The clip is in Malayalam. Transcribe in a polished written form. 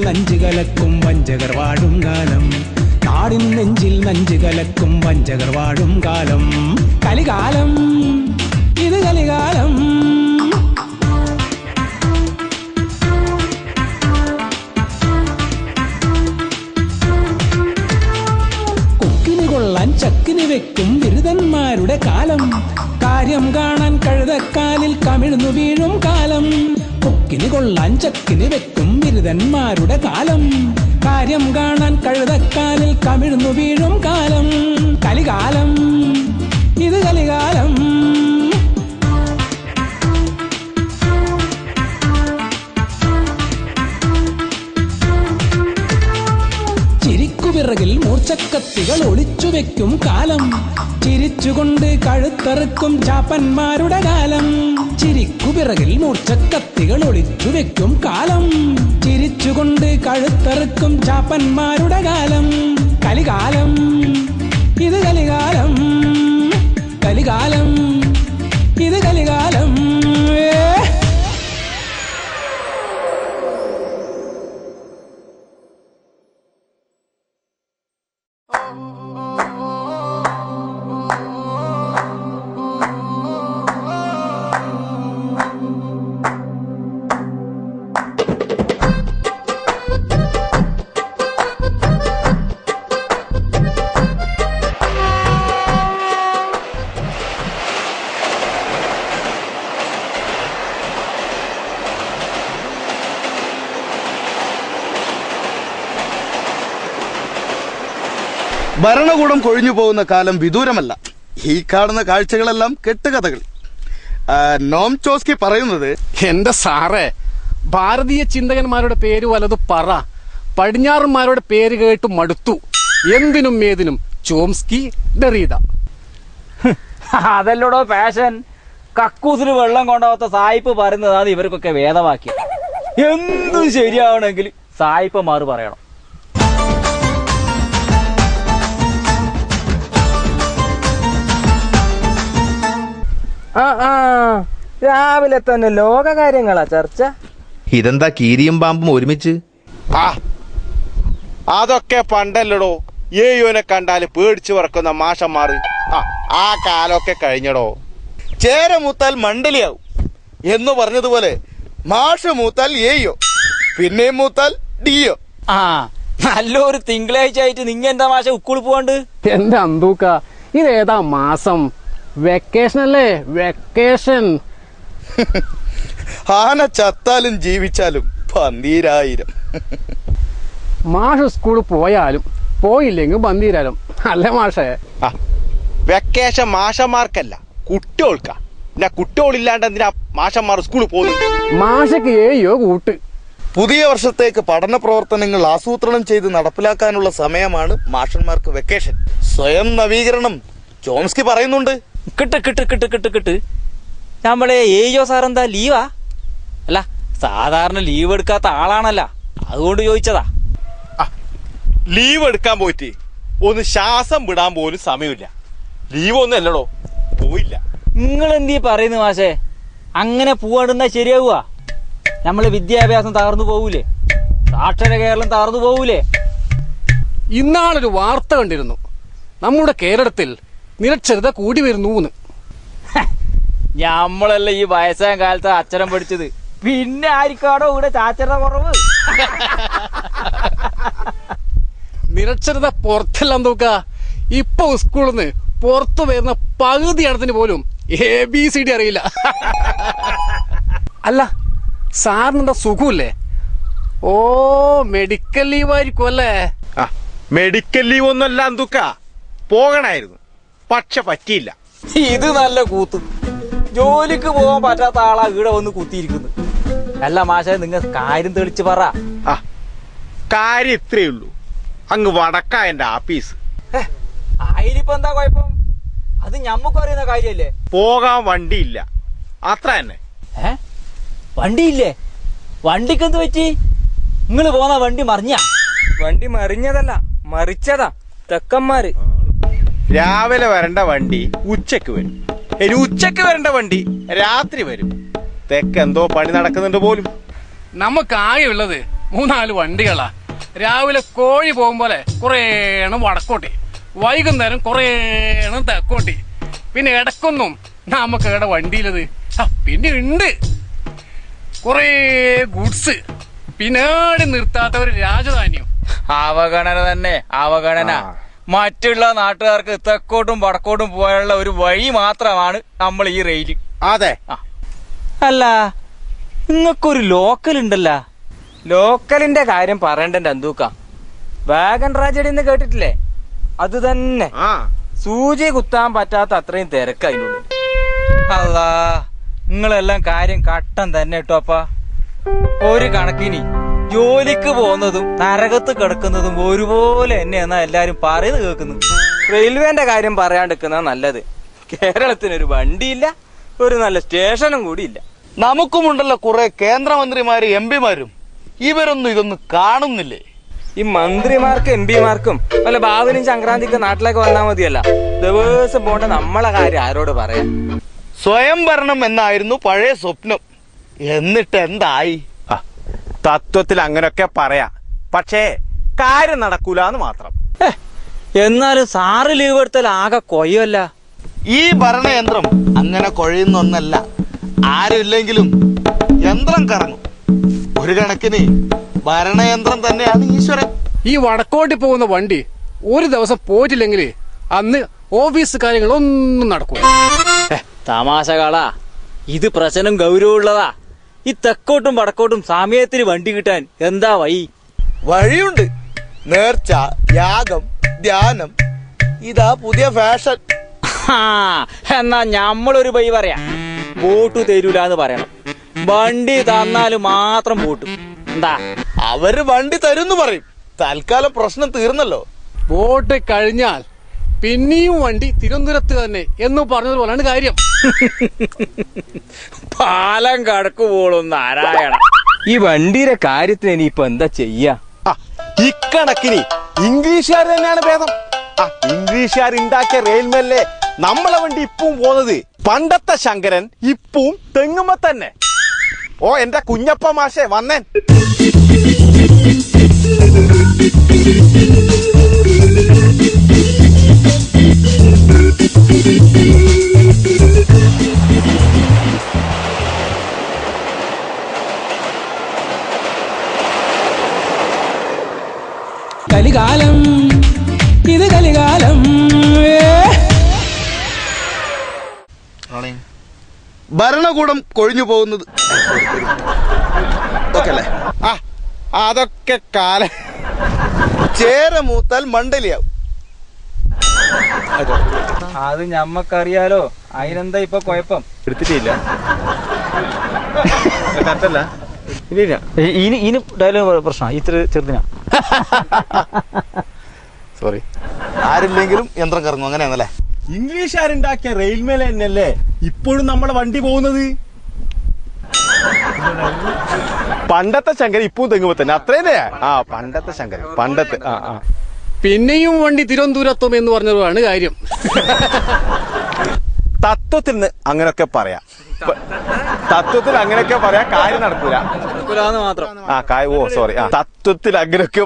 നഞ്ചു കലക്കും വഞ്ചകർ വാഴും കാലം. നാടിൻ നെഞ്ചിൽ നഞ്ചു കലക്കും വഞ്ചകർ വാഴും കാലം. കലികാലം, ഇത് കലികാലം. കൊക്കിന് കൊള്ളാൻ ചക്കിന് വെക്കും ബിരുദന്മാരുടെ കാലം. കാര്യം കാണാൻ കഴുതക്കാലിൽ കമിഴ്ന്നു വീഴും കാലം. കൊക്കിന് കൊള്ളാൻ ചക്കിന് വെക്കും ബിരുദന്മാരുടെ കാലം. കാര്യം കാണാൻ കഴുതക്കാലിൽ കമിഴ്ന്നു വീഴും കാലം. കലികാലം, ഇത് കലികാലം. ചിരിക്കുപിറകിൽ മൂർച്ചക്കത്തികൾ ഒളിച്ചു വെക്കും കാലം. ചിരിച്ചുകൊണ്ട് കഴുത്തറുക്കും ചാപ്പന്മാരുടെ കാലം. ചിരിക്കുപിറകിൽ മൂർച്ചക്കത്തികൾ ഒളിച്ചു വെക്കും കാലം. ചിരിച്ചുകൊണ്ട് കഴുത്തറുക്കും ചാപ്പന്മാരുടെ കാലം. കലികാലം, ഇത് കലികാലം. കലികാലം, ഇത് കലികാലം. ഭരണകൂടം കൊഴിഞ്ഞു പോകുന്ന കാലം വിദൂരമല്ല. ഈ കാണുന്ന കാഴ്ചകളെല്ലാം കെട്ടുകഥകൾ. നോം ചോസ്കി പറയുന്നത്, എന്റെ സാറേ, ഭാരതീയ ചിന്തകന്മാരുടെ പേര് വലത് പറ. പടിഞ്ഞാറന്മാരുടെ പേര് കേട്ട് മടുത്തു. എന്തിനും ഏതിനും ചോംസ്കി, ഡെറീഡ. അതല്ലോടോ ഫാഷൻ. കക്കൂസിന് വെള്ളം കൊണ്ടാവാത്ത സായിപ്പ് പറയുന്നതാണ് ഇവർക്കൊക്കെ വേദവാക്യം. എന്തും ശരിയാവണമെങ്കിൽ സായിപ്പമാർ പറയണം. രാവിലെ തന്നെ ലോകകാര്യങ്ങളാ ചർച്ച. ഇതെന്താ കീരിയും പാമ്പും ഒരുമിച്ച്? അതൊക്കെ പണ്ടല്ലടോ. ഏയോനെ കണ്ടാല് പേടിച്ചു പറക്കുന്ന മാഷന്മാർ. ആ കാലമൊക്കെ കഴിഞ്ഞടോ. ചേര മൂത്താൽ മണ്ടലിയാവും എന്ന് പറഞ്ഞതുപോലെ മാഷ മൂത്താൽ ഏയോ, പിന്നെയും മൂത്താൽ ഡിയോ. നല്ലൊരു തിങ്കളാഴ്ച ആയിട്ട് നിങ്ങ എന്താ മാഷ ഉക്കുളി പോവാണ്ട്? എന്റെ അന്തൂക്ക, ഇതേതാ മാസം? വെക്കേഷൻ അല്ലേ, വെക്കേഷൻ. ആന ചത്താലും ജീവിച്ചാലും 12,000. മാഷ് സ്കൂളിൽ പോയാലും പോയില്ലെങ്കിൽ ബന്ധിരാലും അല്ലേ മാഷേ? വെക്കേഷൻ മാഷന്മാർക്കല്ല, കുട്ടികൾക്കാ. പിന്നെ കുട്ടികളില്ലാണ്ട് എന്തിനാ മാഷന്മാർ സ്കൂളിൽ പോകുന്നു? മാഷക്ക് ഏയോ കൂട്ട്. പുതിയ വർഷത്തേക്ക് പഠന പ്രവർത്തനങ്ങൾ ആസൂത്രണം ചെയ്ത് നടപ്പിലാക്കാനുള്ള സമയമാണ് മാഷന്മാർക്ക് വെക്കേഷൻ. സ്വയം നവീകരണം ചോംസ്കി പറയുന്നുണ്ട്. കിട്ട് നമ്മളെ ഏയോ സാറെന്താ ലീവാ? അല്ല, സാധാരണ ലീവ് എടുക്കാത്ത ആളാണല്ല, അതുകൊണ്ട് ചോദിച്ചതാ. ലീവ് എടുക്കാൻ പോയിട്ട് ഒന്ന് ശ്വാസം വിടാൻ പോലും സമയമില്ല. ലീവ് ഒന്നും അല്ലടോ, പോയില്ല. നിങ്ങൾ എന്തീ പറയുന്നു മാഷേ? അങ്ങനെ പോവാണ്ടെന്നാ ശരിയാവുക? നമ്മളെ വിദ്യാഭ്യാസം തകർന്നു പോവൂലേ? സാക്ഷര കേരളം തകർന്നു പോവൂലേ? ഇന്നാളൊരു വാർത്ത കണ്ടിരുന്നു, നമ്മുടെ കേരളത്തിൽ നിരക്ഷരത കൂടി വരുന്നു. ഞമ്മളല്ല ഈ വയസ്സായ കാലത്ത് അക്ഷരം പഠിച്ചത്, പിന്നെ ആയിരിക്കാടോ ഇവിടെ സാക്ഷരത കുറവ്? നിരക്ഷരത പുറത്തെല്ലാം നോക്ക. ഇപ്പൊ സ്കൂളിൽ നിന്ന് പുറത്തു വരുന്ന പകുതി ഇടത്തിന് പോലും ABCD അറിയില്ല. അല്ല, സാറിനെന്താ സുഖമില്ലേ? ഓ, മെഡിക്കൽ ലീവ് ആയിരിക്കും അല്ലേ? മെഡിക്കൽ ലീവ് ഒന്നുമല്ല എന്തുക്ക, പോകണായിരുന്നു, പക്ഷെ പറ്റിയില്ല. ഇത് നല്ല കൂത്ത്. ജോലിക്ക് പോകാൻ പറ്റാത്ത ആളാ ഇവിടെ വന്ന് കുത്തിയിരിക്കുന്നു. അല്ല മാഷേ, നിങ്ങൾ കാര്യം തെളിച്ച് പറ. കാര്യം ഇത്രയേ ഉള്ളൂ. അങ്ങ് വടക്കാ എന്റെ ആഫീസ്. ആയിരിപ്പോ എന്താ കുഴപ്പം? അത് ഞമ്മക്ക് അറിയുന്ന കാര്യല്ലേ. പോകാൻ വണ്ടിയില്ല, അത്ര തന്നെ. വണ്ടിയില്ലേ? വണ്ടിക്കെന്ത് പറ്റി? നിങ്ങള് പോന്ന വണ്ടി മറിഞ്ഞ? വണ്ടി മറിഞ്ഞതല്ല, മറിച്ചതാ തെക്കന്മാര്. രാവിലെ വരേണ്ട വണ്ടി ഉച്ചക്ക് വരും. ഇനി ഉച്ചക്ക് വരേണ്ട വണ്ടി രാത്രി വരും. തെക്ക് എന്തോ പണി നടക്കുന്നുണ്ട് പോലും. നമുക്ക് ആകെ ഉള്ളത് 3-4 വണ്ടികളാ. രാവിലെ കോഴി പോകുമ്പോലെ കുറേ എണ്ണം വടക്കോട്ടി, വൈകുന്നേരം കുറേ എണ്ണം തെക്കോട്ടി, പിന്നെ ഇടക്കൊന്നും നമുക്ക് ഇവിടെ വണ്ടിയിലത്. പിന്നെ ഉണ്ട് കുറേ ഗുഡ്സ്, പിന്നെ നിർത്താത്ത ഒരു രാജധാനിയും. അവഗണന തന്നെ അവഗണന. മറ്റുള്ള നാട്ടുകാർക്ക് തെക്കോട്ടും വടക്കോട്ടും പോയുള്ള ഒരു വഴി മാത്രമാണ് നമ്മൾ ഈ റെയില്. അതെ. അല്ല, നിങ്ങൾക്കൊരു ലോക്കൽ ഉണ്ടല്ലോ. ലോക്കലിന്റെ കാര്യം പറയണ്ട അന്തൂക്ക. വാഗൺ ട്രാജഡി എന്ന് കേട്ടിട്ടില്ലേ? അത് തന്നെ. സൂചി കുത്താൻ പറ്റാത്ത അത്രയും തിരക്ക് അതിനുള്ളിൽ. അല്ലാ, നിങ്ങളെല്ലാം കാര്യം കട്ടം തന്നെ കേട്ടോപ്പാ. ഒരു കണക്കിന് ജോലിക്ക് പോകുന്നതും നരകത്ത് കിടക്കുന്നതും ഒരുപോലെ തന്നെയെന്നാ എല്ലാരും പറയുന്നത് കേൾക്കുന്നു. റെയിൽവേന്റെ കാര്യം പറയാണ്ടിരിക്കുന്ന നല്ലത്. കേരളത്തിനൊരു വണ്ടിയില്ല, ഒരു നല്ല സ്റ്റേഷനും കൂടി ഇല്ല. നമുക്കുമുണ്ടല്ലോ കുറെ കേന്ദ്രമന്ത്രിമാരും എം പിമാരും. ഇവരൊന്നും ഇതൊന്നും കാണുന്നില്ലേ? ഈ മന്ത്രിമാർക്കും എം പിമാർക്കും വല്ല ബാബുനും സംക്രാന്തിക്ക് നാട്ടിലേക്ക് വന്നാൽ മതിയല്ല. ദിവസം പോണ്ട നമ്മളെ കാര്യം ആരോട് പറയാം? സ്വയം ഭരണം എന്നായിരുന്നു പഴയ സ്വപ്നം. എന്നിട്ട് എന്തായി? തത്വത്തിൽ അങ്ങനെയൊക്കെ പറയാം, പക്ഷേ കാര്യം നടക്കൂലെന്ന് മാത്രം. എന്നാലും സാറ് ലീവ് എടുത്താൽ ആകെ കൊയ്യല്ല. ഈ ഭരണയന്ത്രം അങ്ങനെ കൊഴയുന്ന ഒന്നല്ല. ആരുമില്ലെങ്കിലും യന്ത്രം കറങ്ങും. ഒരു കണക്കിന് ഭരണയന്ത്രം തന്നെയാണ് ഈശ്വരൻ. ഈ വടക്കോട്ടി പോകുന്ന വണ്ടി ഒരു ദിവസം പോയിട്ടില്ലെങ്കിൽ അന്ന് ഓഫീസ് കാര്യങ്ങളൊന്നും നടക്കൂല. തമാശകളാ, ഇത് പ്രശ്നം ഗൗരവമുള്ളതാ. ഈ തെക്കോട്ടും വടക്കോട്ടും സമയത്തിന് വണ്ടി കിട്ടാൻ എന്താ വഴി? വഴിയുണ്ട്. നേർച്ച, യാഗം, ധ്യാനം, ഇതാ പുതിയ ഫാഷൻ. എന്നാ ഞമ്മളൊരു വഴി പറയാം. വോട്ട് തരൂലെന്ന് പറയണം. വണ്ടി തന്നാലും മാത്രം വോട്ട്. എന്താ? അവര് വണ്ടി തരുന്നു പറയും. തൽക്കാലം പ്രശ്നം തീർന്നല്ലോ. വോട്ട് കഴിഞ്ഞാൽ പിന്നെയും വണ്ടി തിരുവനന്തപുരത്ത് തന്നെ എന്ന് പറഞ്ഞതുപോലെയാണ് കാര്യം. പാലം കടക്കു പോളും നാരായണ. ഈ വണ്ടിയുടെ കാര്യത്തിന് ഇനിയിപ്പൊ എന്താ ചെയ്യാ? ഇക്കണക്കിന് ഇംഗ്ലീഷുകാർ തന്നെയാണ് ഭേദം. ഇംഗ്ലീഷുകാർ ഉണ്ടാക്കിയ റെയിൽമേലേ നമ്മളെ വണ്ടി ഇപ്പവും പോകുന്നത്. പണ്ടത്തെ ശങ്കരൻ ഇപ്പവും തെങ്ങുമ്പോ തന്നെ. ഓ എന്റെ കുഞ്ഞപ്പ മാഷെ വന്നേൻ. കലികാലം, ഇത് കലികാലം. ഭരണകൂടം കൊഴിഞ്ഞു പോകുന്നത് അല്ലേ? അതൊക്കെ കാലം. ചേര മൂത്താൽ മണ്ടലിയാവും. അത് ഞമ്മക്കറിയാലോ. അതിനെന്താ ഇപ്പൊ കുഴപ്പം? എടുത്തിട്ടില്ല. കറക്റ്റല്ല. ഇനി ഡയലോഗ് പ്രശ്നം ഇത്ര ചെറുതിനാ. സോറി. ആരില്ലെങ്കിലും യന്ത്രം കറങ്ങും, അങ്ങനെയാണല്ലേ? ഇംഗ്ലീഷുകാരുണ്ടാക്കിയ റെയിൽമേല തന്നെയല്ലേ ഇപ്പോഴും നമ്മളെ വണ്ടി പോകുന്നത്. പണ്ടത്തെ ശങ്കരൻ ഇപ്പവും തെങ്ങുമ്പോ തന്നെ അത്രേന്നെ. പണ്ടത്തെ ശങ്കരൻ, പണ്ടത്തെ. പിന്നെയും വണ്ടി തിരുവനന്തപുരത്തും എന്ന് പറഞ്ഞതാണ് കാര്യം. തത്വത്തിൽ അങ്ങനെയൊക്കെ പറയാം. തത്വത്തിൽ അങ്ങനെയൊക്കെ പറയാം, കാര്യം നടക്കൂല മാത്രം. ഓ സോറി. തത്വത്തിൽ അങ്ങനെയൊക്കെ